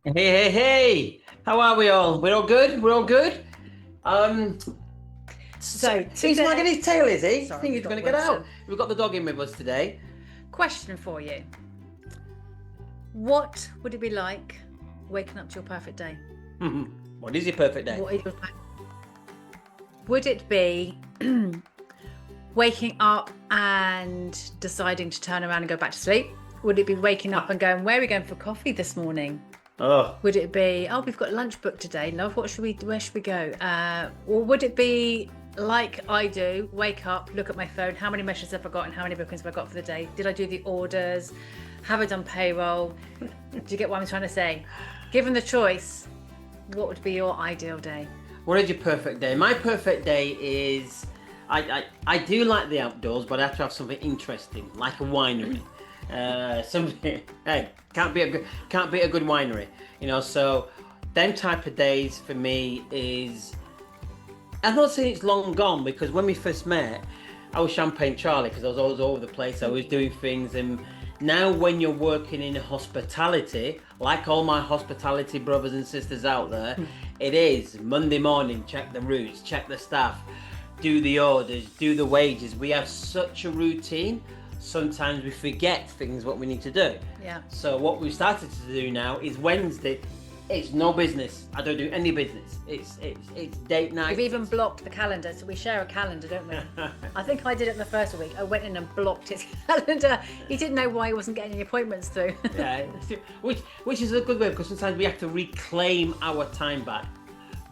Hey, hey, hey! How are we all? We're all good? We're all good? Um, So he's wagging today, his tail, is he? I sorry, think we've he's going got to get out. Wilson. We've got the dog in with us today. Question for you. What would it be like waking up to your perfect day? What is your perfect day? What is your, would it be waking up and deciding to turn around and go back to sleep? Would it be waking up and going, where are we going for coffee this morning? Oh, Would it be, oh, we've got lunch booked today, love, where should we go? Or would it be like I do, wake up, look at my phone, how many messages have I got and how many bookings have I got for the day? Did I do the orders? Have I done payroll? Do you get what I'm trying to say? Given the choice, what would be your ideal day? what is your perfect day? My perfect day is, I do like the outdoors, but I have to have something interesting, like a winery. Something, hey, can't be a good winery, So, them type of days for me is. I'm not saying it's long gone because when we first met, I was Champagne Charlie because I was always over the place. I was doing things, and now when you're working in hospitality, like all my hospitality brothers and sisters out there, it is Monday morning. Check the routes, check the staff, do the orders, do the wages. We have such a routine. Sometimes we forget things what we need to do. Yeah. So what we've started to do now is Wednesday. It's no business. I don't do any business. It's date night. We've even blocked the calendar, so we share a calendar, don't we? I think I did it the first week. I went in and blocked his calendar. He didn't know why he wasn't getting any appointments through. Yeah, which is a good way because sometimes we have to reclaim our time back.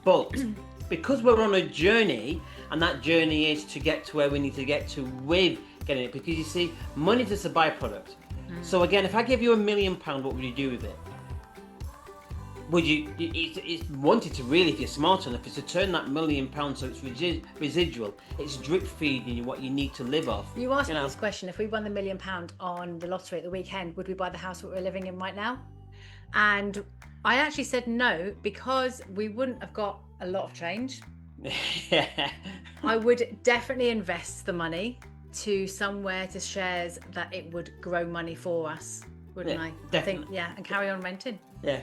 But because we're on a journey, and that journey is to get to where we need to get to with getting it. Because you see, money is just a byproduct. So again, if I give you £1 million, what would you do with it? Would you? It's wanted to really, if you're smart enough, is to turn that £1 million so it's residual. It's drip feeding you what you need to live off. You asked me this question: if we won the £1 million on the lottery at the weekend, would we buy the house that we're living in right now? And I actually said no because we wouldn't have got a lot of change. Yeah. I would definitely invest the money to somewhere to shares that it would grow money for us, wouldn't I? Definitely. I think, yeah, and carry on renting. Yeah,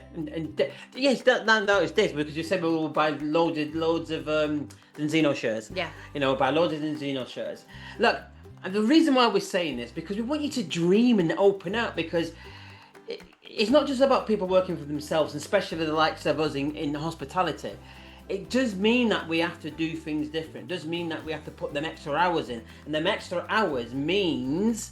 yes, that is this because you said we will buy loads of Zenzino shares. Yeah. Buy loads of Zenzino shares. Look, and the reason why we're saying this because we want you to dream and open up because it's not just about people working for themselves, and especially the likes of us in hospitality. It does mean that we have to do things different. It does mean that we have to put them extra hours in, and them extra hours means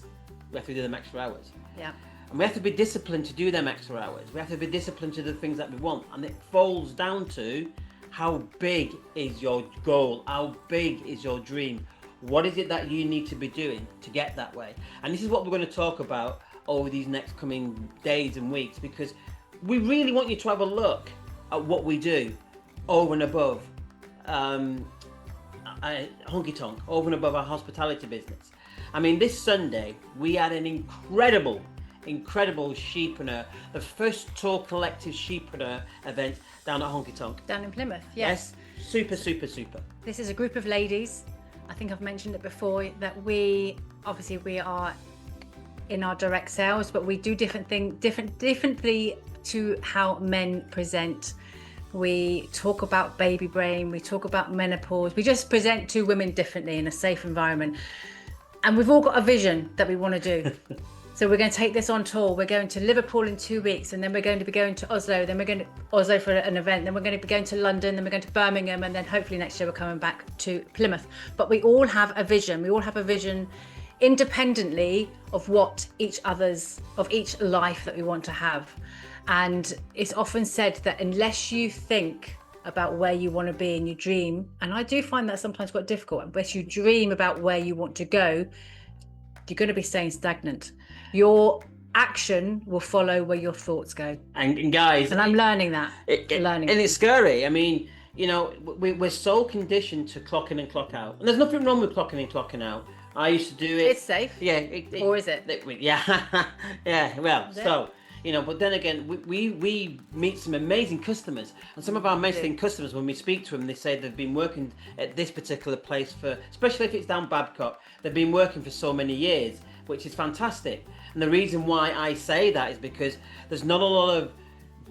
we have to do them extra hours. Yeah. And we have to be disciplined to do them extra hours. We have to be disciplined to do the things that we want. And it falls down to how big is your goal? How big is your dream? What is it that you need to be doing to get that way? And this is what we're going to talk about over these next coming days and weeks because we really want you to have a look at what we do over and above honky tonk, over and above our hospitality business. I mean, this Sunday we had an incredible sheepreneur, the first tour collective sheepreneur event down at Honky Tonk. Down in Plymouth, yes. Super. This is a group of ladies. I think I've mentioned it before that we are in our direct sales, but we do differently to how men present. We talk about baby brain, we talk about menopause. We just present to women differently in a safe environment. And we've all got a vision that we want to do. So we're going to take this on tour. We're going to Liverpool in 2 weeks, and then we're going to be going to Oslo. Then we're going to Oslo for an event. Then we're going to be going to London. Then we're going to Birmingham, and then hopefully next year we're coming back to Plymouth. But we all have a vision. We all have a vision, independently of each life that we want to have. And it's often said that unless you think about where you want to be and you dream, and I do find that sometimes quite difficult, unless you dream about where you want to go, you're going to be staying stagnant. Your action will follow where your thoughts go. And guys, and I'm learning that. And it's scary. I mean, we're so conditioned to clock in and clock out, and there's nothing wrong with clocking in, clocking out. I used to do it. It's safe. Yeah. Or is it? Yeah. Yeah. Well, so. But then again, we meet some amazing customers, and some of our amazing customers, when we speak to them, they say they've been working at this particular place for, especially if it's down Babcock, they've been working for so many years, which is fantastic. And the reason why I say that is because there's not a lot of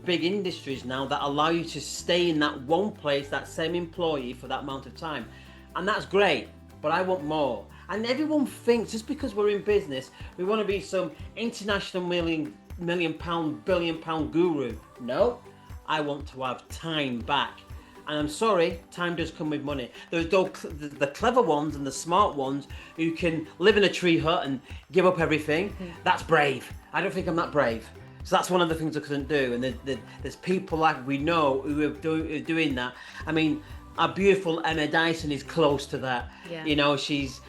big industries now that allow you to stay in that one place, that same employee for that amount of time. And that's great, but I want more. And everyone thinks just because we're in business, we want to be some international million pound, billion pound guru. No, I want to have time back. And I'm sorry, time does come with money. There's the clever ones and the smart ones who can live in a tree hut and give up everything. That's brave. I don't think I'm that brave. So that's one of the things I couldn't do. And there's people like we know who are doing that. I mean, our beautiful Emma Dyson is close to that. Yeah. You know, she's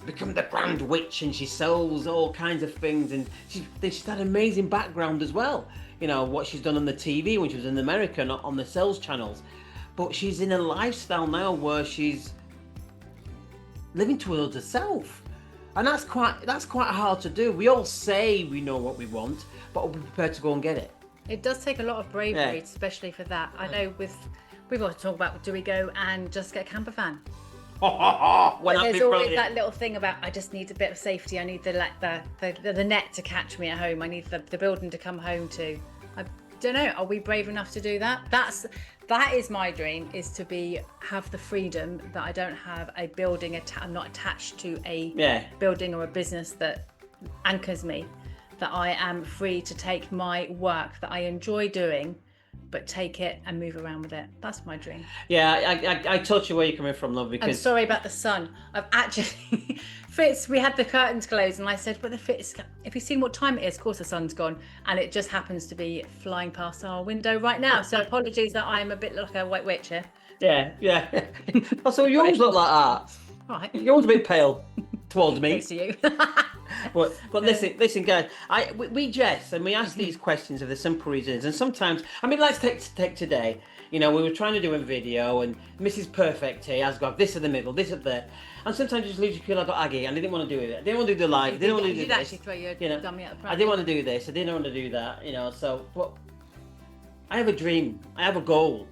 become the brand witch and she sells all kinds of things. And she's had an amazing background as well. You know, what she's done on the TV when she was in America, not on the sales channels. But she's in a lifestyle now where she's living towards herself. And that's quite hard to do. We all say we know what we want, but we're prepared to go and get it. It does take a lot of bravery, especially for that. I know we've got to talk about, do we go and just get a camper van? There's always that little thing about, I just need a bit of safety. I need the net to catch me at home. I need the building to come home to. I don't know. Are we brave enough to do that? That is my dream, is to have the freedom that I don't have a building. I'm not attached to a building or a business that anchors me. That I am free to take my work that I enjoy doing, but take it and move around with it. That's my dream. Yeah, I touch where you're coming from, love, because... I'm sorry about the sun. I've actually... Fitz, we had the curtains closed and I said, but the Fitz, have you seen what time it is? Of course the sun's gone. And it just happens to be flying past our window right now. So apologies that I'm a bit like a white witch here. Yeah. Also, you always look like that. Right. You're always a bit pale towards me. Thanks to you. But listen, guys. We jest and we ask these questions for the simple reasons. And sometimes, I mean, let's take today. You know, we were trying to do a video, and Mrs. Perfect here has got this in the middle, this up there, and sometimes you just lose your feel. I got Aggie, and I didn't want to do it. I didn't want to do the live. Didn't want to do this. You did actually throw your dummy at the front. I didn't want to do this. I didn't want to do that. You know, so but I have a dream. I have a goal,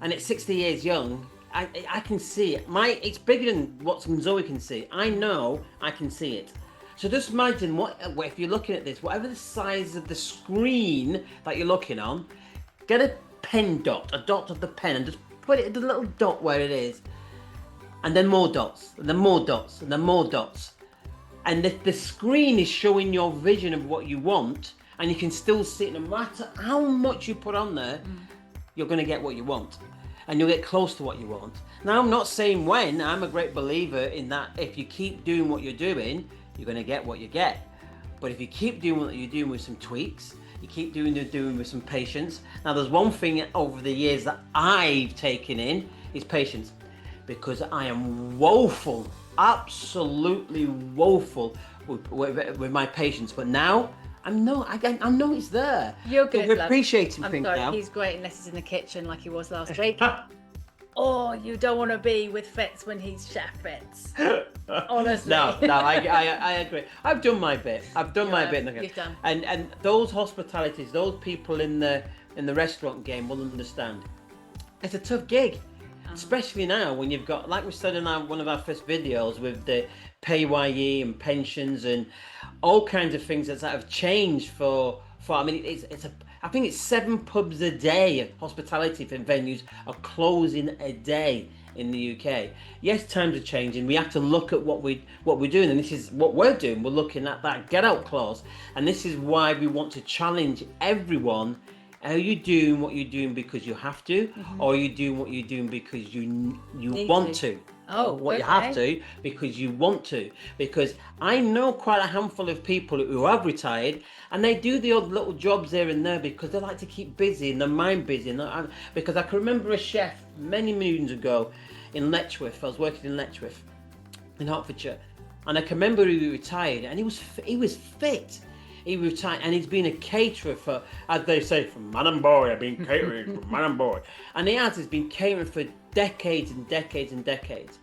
and at 60 years young, I can see it. It's bigger than what Zoe can see. I know I can see it. So just imagine if you're looking at this, whatever the size of the screen that you're looking on, get a dot of the pen, and just put it the little dot where it is, and then more dots, and then more dots, and then more dots. And the screen is showing your vision of what you want, and you can still see it. No matter how much you put on there, you're going to get what you want, and you'll get close to what you want. Now, I'm not saying when. I'm a great believer in that if you keep doing what you're doing, you're going to get what you get. But if you keep doing what you're doing with some tweaks, you keep doing with some patience. Now, there's one thing over the years that I've taken in is patience, because I am woeful, absolutely woeful with my patience. But now I know it's there. You're good. We're appreciating things now. He's great unless he's in the kitchen like he was last week. Or you don't want to be with Fitz when he's Chef Fitz. Honestly. No, I agree. I've done my bit. You've done. And those hospitalities, those people in the restaurant game will understand. It's a tough gig, especially now when you've got, like we said in one of our first videos, with the PAYE and pensions and all kinds of things that have changed for. I mean, I think it's 7 pubs a day, hospitality venues are closing a day in the UK. Yes, times are changing. We have to look at what we're doing, and this is what we're doing. We're looking at that get out clause, and this is why we want to challenge everyone. Are you doing what you're doing because you have to, or are you doing what you're doing because you want to? You have to because you want to. Because I know quite a handful of people who have retired, and they do the odd little jobs here and there because they like to keep busy and their mind busy. Because I can remember a chef many moons ago in Letchworth. I was working in Letchworth in Hertfordshire, and I can remember he retired, and he was fit. He retired, and he's been a caterer for, as they say, from man and boy. I've been catering from man and boy. And he's been catering for decades and decades and decades.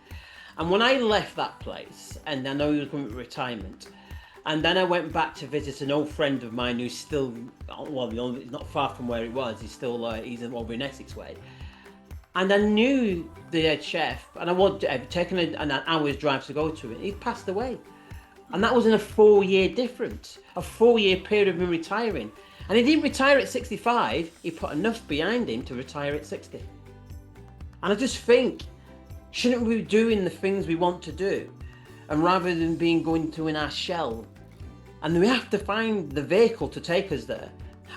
And when I left that place, and I know he was going to retirement, and then I went back to visit an old friend of mine who's still, he's not far from where he was. He's still, he's over in Essex way. And I knew the head chef, and I would have taken an hour's drive to go to it. He passed away. And that was in a 4-year difference, a 4-year period of me retiring. And he didn't retire at 65, he put enough behind him to retire at 60. And I just think, shouldn't we be doing the things we want to do? And rather than being going to in our shell, and we have to find the vehicle to take us there.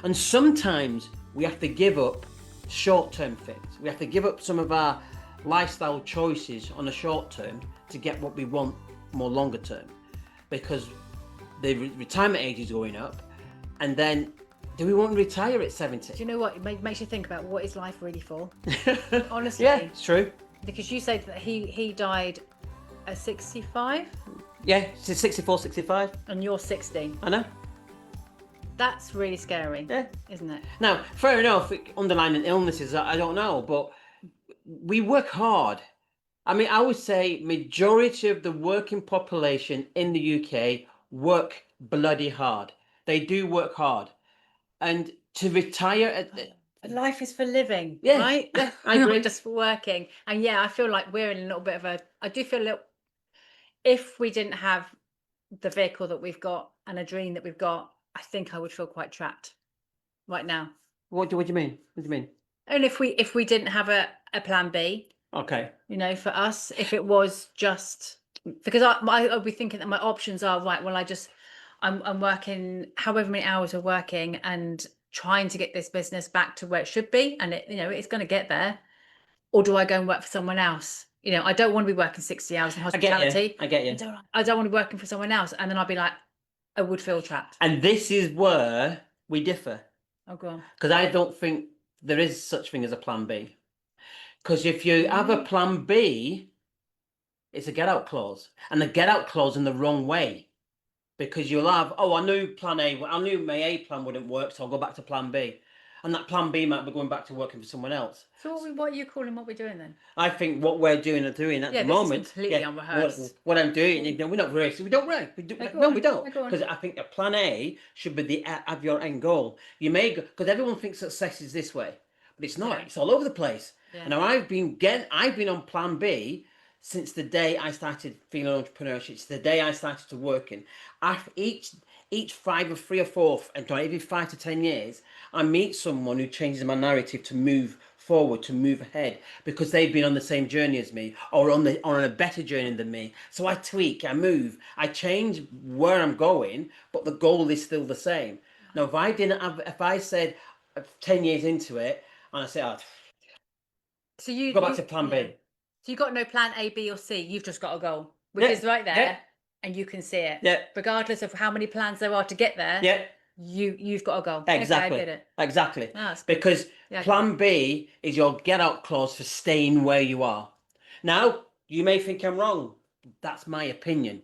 And sometimes we have to give up short-term fix. We have to give up some of our lifestyle choices on a short term to get what we want more longer term, because the retirement age is going up. And then, do we want to retire at 70? Do you know what? It makes you think about what is life really for? Honestly. Yeah, it's true. Because you said that he died at 65 Yeah, 64, 65. and you're 60. I know. That's really scary, Yeah. isn't it? Now, fair enough, underlying illnesses, I don't know, but we work hard. I mean, I would say majority of the working population in the UK work bloody hard. They do work hard. And to retire at Life is for living, Yeah, right? yeah, I agree. Not just for working. And yeah, I feel like we're in a little bit of I do feel a little, if we didn't have the vehicle that we've got and a dream that we've got, I think I would feel quite trapped right now. What do you mean? What do you mean? And if we didn't have a plan B, Okay. you know, for us, if it was just because I'll be thinking that my options are right. Well, I'm working however many hours we're working and trying to get this business back to where it should be, and it's going to get there. Or do I go and work for someone else? You know, I don't want to be working 60 hours in hospitality. I get you. I don't want to be working for someone else, and then I'll be like, I would feel trapped. And this is where we differ. Oh, go on. Because I don't think there is such thing as a plan B. Because if you have a plan B, it's a get out clause. And the get out clause in the wrong way. Because you'll have, I knew plan A, I knew my A plan wouldn't work, so I'll go back to plan B. And that plan B might be going back to working for someone else. So what are you calling what we're doing then? I think what we're doing at the moment. Is completely unrehearsed. What I'm doing, we're not racing. We don't race. We don't. Go on. Because I think a plan A should be have your end goal. You may go, because everyone thinks success is this way, but it's not. Yeah. It's all over the place. Yeah. And now I've been on plan B since the day I started feeling entrepreneurship. It's the day I started to working. After each 3 or 4, and every 5 to 10 years, I meet someone who changes my narrative to move forward, to move ahead, because they've been on the same journey as me, or on a better journey than me. So I tweak, I move, I change where I'm going, but the goal is still the same. Now, if I said 10 years into it, and I say, so you go back to plan B. So you've got no plan A, B, or C. You've just got a goal, which is right there. Yeah. And you can see it. Yeah. Regardless of how many plans there are to get there. Yeah. You've got a goal. Exactly. Okay, I get it. Exactly. Oh, that's good. Because plan B is your get out clause for staying where you are. Now, you may think I'm wrong. That's my opinion.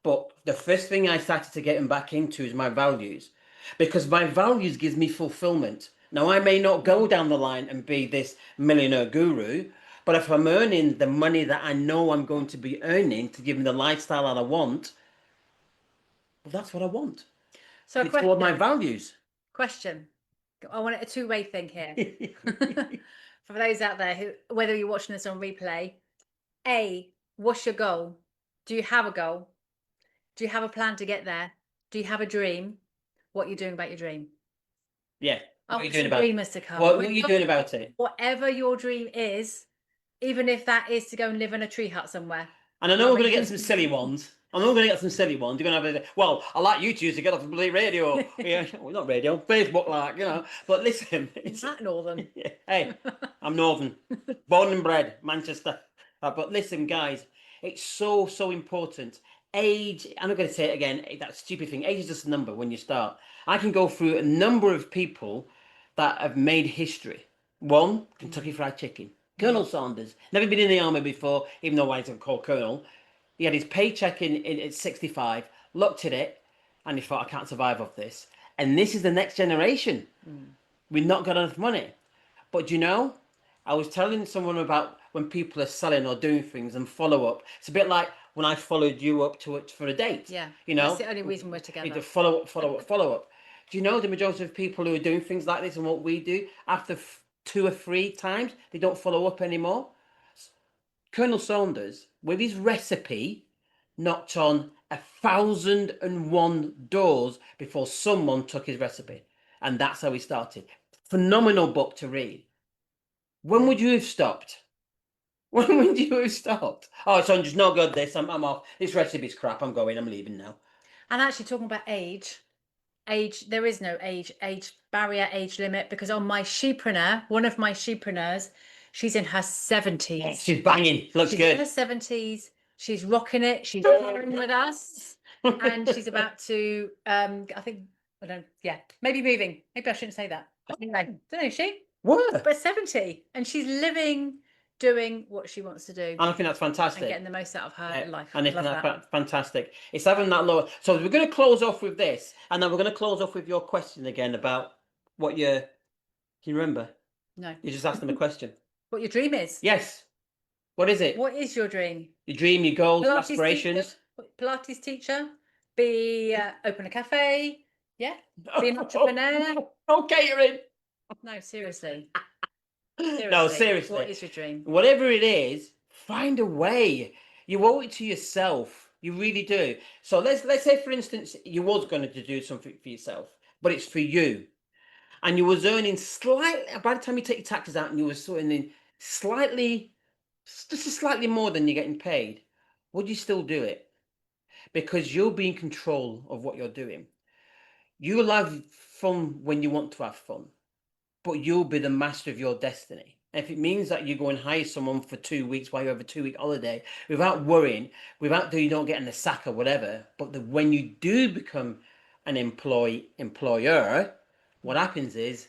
But the first thing I started to get back into is my values. Because my values gives me fulfillment. Now, I may not go down the line and be this millionaire guru, but if I'm earning the money that I know I'm going to be earning to give me the lifestyle that I want, well, that's what I want. So it's toward my values. Question. I want it a two-way thing here. For those out there who, whether you're watching this on replay, A, what's your goal? Do you have a goal? Do you have a plan to get there? Do you have a dream? What are you doing about your dream? Yeah. What are you doing about it? What are you doing about it? Whatever your dream is, even if that is to go and live in a tree hut somewhere. And I know we're going to get some silly ones. You're going to have well, I like you two to get off the bloody radio. Yeah, well, not radio, Facebook, But listen. Is that Northern? Hey, I'm Northern. Born and bred, Manchester. But listen, guys, it's so important. Age, I'm not going to say it again, that stupid thing. Age is just a number when you start. I can go through a number of people that have made history. One, Kentucky Fried Chicken. Colonel Sanders, never been in the army before, even though he's called Colonel. He had his paycheck at 65, looked at it, and he thought, I can't survive off this. And this is the next generation. We've not got enough money. But I was telling someone about when people are selling or doing things and follow up. It's a bit like when I followed you up for a date. Yeah, that's the only reason we're together. You need to follow up. Do you know the majority of people who are doing things like this and what we do, after 2 or 3 times, they don't follow up anymore? Colonel Sanders, with his recipe, knocked on 1,001 doors before someone took his recipe. And that's how we started. Phenomenal book to read. When would you have stopped? When would you have stopped? Oh, it's just no good. This, I'm off. This recipe's crap. I'm going. I'm leaving now. And actually, talking about age, there is no age barrier, age limit, because on my shepreneur, one of my sheepreneurs, she's in her 70s. She's banging. Looks She's good. in her 70s. She's rocking it. She's sharing with us, and she's about to. I think I don't. Yeah, maybe moving. Maybe I shouldn't say that. Anyway, don't know. She What? but 70, and she's living, doing what she wants to do, And I think that's fantastic. and getting the most out of her life. And I I think love that's that. fantastic. It's having that lower. So we're going to close off with this, and then we're going to close off with your question again about what your. Can you remember? No. You just asked them a question. What your dream is? Yes. What is it? What is your dream? Your dream, your goals, aspirations. Pilates teacher. Be open a cafe. Yeah. Be an entrepreneur. Oh, catering. No, seriously. No, seriously. What is your dream? Whatever it is, find a way. You owe it to yourself. You really do. So let's say, for instance, you was going to do something for yourself, but it's for you, and you was earning slightly. By the time you take your taxes out, and you was earning slightly, just slightly more than you're getting paid. Would you still do it? Because you'll be in control of what you're doing. You'll have fun when you want to have fun, but you'll be the master of your destiny. And if it means that you go and hire someone for 2 weeks while you have a 2-week holiday, without worrying, without you don't getting the sack or whatever, but when you do become an employer, what happens is,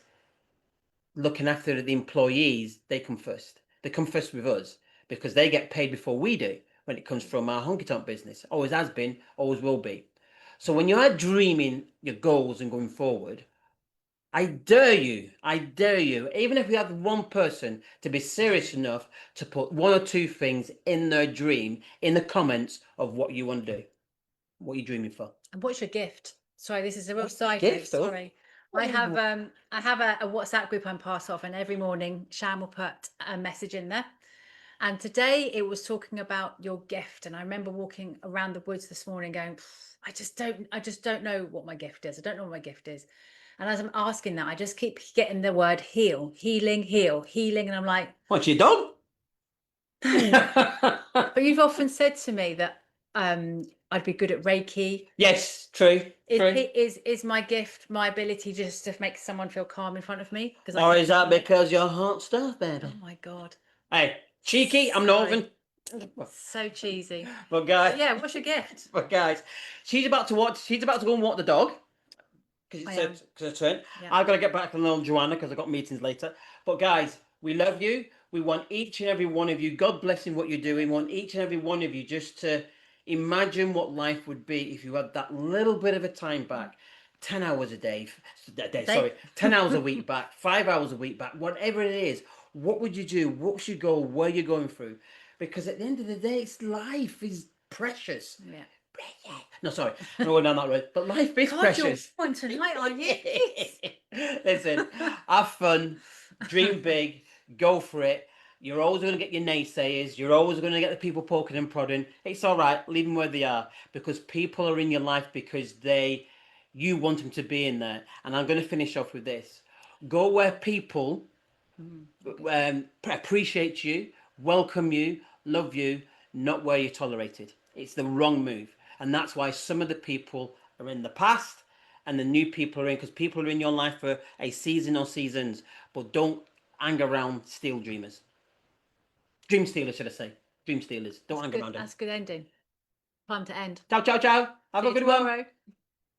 looking after the employees, they come first. They come first with us because they get paid before we do when it comes from our honky tonk business. Always has been, always will be. So when you are dreaming your goals and going forward, I dare you, even if we have one person to be serious enough to put 1 or 2 things in their dream in the comments of what you want to do, what you're dreaming for. And what's your gift? Sorry, this is a real side gift, note. though? Sorry. I have a WhatsApp group I'm part of, and every morning Shan will put a message in there. And today it was talking about your gift. And I remember walking around the woods this morning going, I just don't know what my gift is. I don't know what my gift is. And as I'm asking that, I just keep getting the word heal, healing, heal, healing. And I'm like, What's your dog? But you've often said to me that I'd be good at Reiki. Yes, true. Is my gift my ability just to make someone feel calm in front of me? Or is that because you're hot stuff, baby? Oh my God. Hey, cheeky, I'm Northern. So cheesy. But guys, yeah, what's your gift? But guys, she's about to go and walk the dog. Because it's her turn. Yeah. I've got to get back to little Joanna because I've got meetings later. But guys, we love you. We want each and every one of you, God bless in what you're doing, we want each and every one of you just to imagine what life would be if you had that little bit of a time back. 10 hours a day, 10 hours a week back, 5 hours a week back, whatever it is. What would you do? What's your goal? Where are you going through? Because at the end of the day, life is precious. Yeah. No, sorry, I'm going down that road. But life is precious. You're fun tonight, are you? Listen, have fun, dream big, go for it. You're always going to get your naysayers. You're always going to get the people poking and prodding. It's all right, leave them where they are, because people are in your life because you want them to be in there. And I'm going to finish off with this: go where people appreciate you, welcome you, love you, not where you're tolerated. It's the wrong move. And that's why some of the people are in the past and the new people are in, because people are in your life for a season or seasons. But don't hang around dream stealers, should I say. Dream stealers. Don't hang around them. That's a good ending. Time to end. Ciao, ciao, ciao. Have a good one.